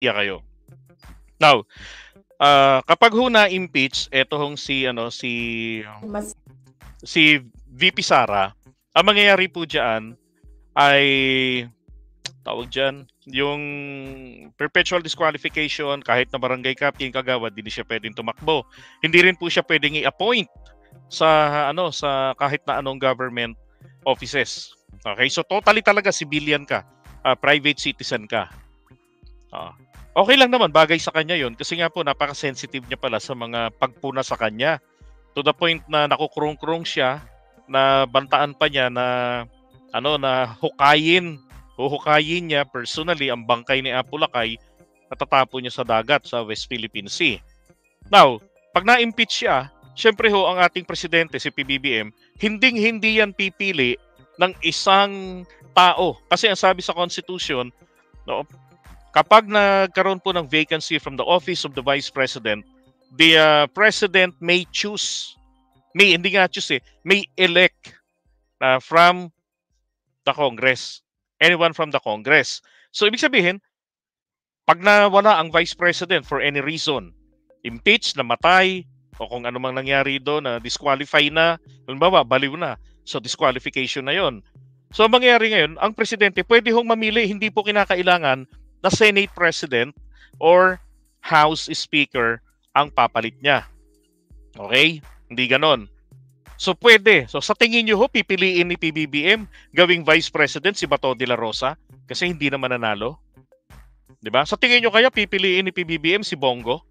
kayo. Now, kapag ho na-impeach, eto hong Mas si VP Sara, ang mangyayari po diyan ay tawag diyan, yung perpetual disqualification. Kahit na barangay captain kagawad, hindi siya pwedeng tumakbo. Hindi rin po siya pwedeng i-appoint sa kahit na anong government offices. Okay, so totally talaga civilian ka, private citizen ka. Okay lang naman, bagay sa kanya yon kasi nga po napaka-sensitive niya pala sa mga pagpuna sa kanya. To the point na nakukurong-kurong siya, na bantaan pa niya na huhukayin niya personally ang bangkay ni Apulacay at tatapon niya sa dagat sa West Philippine Sea. Now, pag na-impeach siya, syempre ho ang ating presidente si PBBM, hinding-hindi yan pipili ng isang tao. Kasi ang sabi sa Constitution, no, kapag nagkaroon po ng vacancy from the office of the Vice President, the President may elect from the Congress. Anyone from the Congress. So, ibig sabihin, pag nawala ang Vice President for any reason, impeach, namatay, o kung ano mang nangyari doon, na disqualify na, halimbawa, baliw na. So, disqualification na yon. So, ang mangyayari ngayon, ang presidente pwede hong mamili, hindi po kinakailangan na Senate President or House Speaker ang papalit niya. Okay? Hindi ganon. So pwede. So sa tingin niyo ho, pipiliin ni PBBM gawing Vice President si Bato de la Rosa kasi hindi naman nanalo? 'Di ba? Sa tingin niyo kaya pipiliin ni PBBM si Bongo?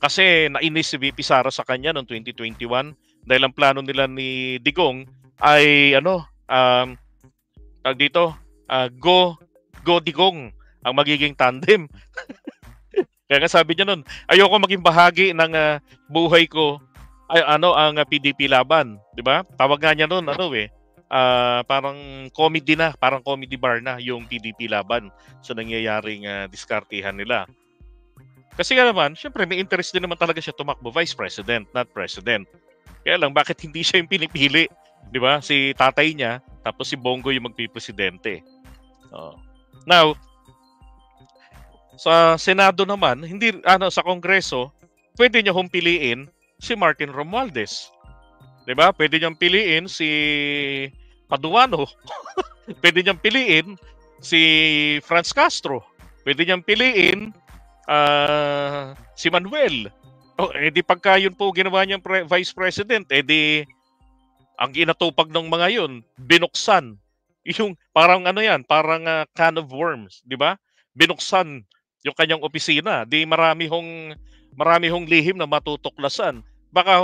Kasi nainis si VP Sara sa kanya noong 2021 dahil ang plano nila ni Digong ay Go Digong ang magiging tandem. Kaya nga sabi niya noon, ayoko maging bahagi ng buhay ko ang PDP laban, 'di ba? Tawag nga niya noon parang comedy bar na yung PDP laban sa nangyayaring diskartihan nila. Kasi nga naman, syempre may interest din naman talaga siya tumakbo Vice President, not President. Kaya lang bakit hindi siya yung pinipili, 'di ba? Si tatay niya, tapos si Bongo yung magpipresidente. Now, sa Senado naman, sa Kongreso, pwede niya hong piliin si Martin Romualdez. 'Di ba? Pwede niyang piliin si Paduano. Pwede niyang piliin si Franz Castro. Pwede niyang piliin si Manuel. Di pagka yun po ginawa niyang Vice President, ang inatupag ng mga yun, binuksan. Yung parang parang can of worms, 'di ba? Binuksan yung kanyang opisina. Di marami hong lihim na matutuklasan. Baka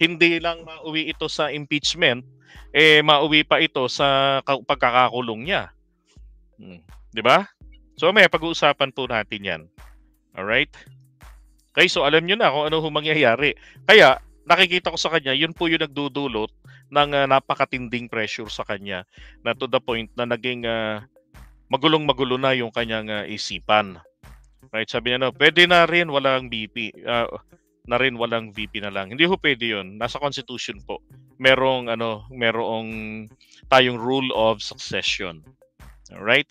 hindi lang mauwi ito sa impeachment, mauwi pa ito sa pagkakakulong niya. 'Di ba? So may pag-uusapan po natin 'yan. All right? Okay, so alam niyo na kung ano mangyayari. Kaya nakikita ko sa kanya, yun po yung nagdudulot ng napakatinding pressure sa kanya na to the point na naging magulong-magulo na yung kanyang isipan. Right, sabi niya pwede na rin walang VP. Walang VP na lang. Hindi ho pwede yun. Nasa Constitution po. Merong tayong rule of succession. All right?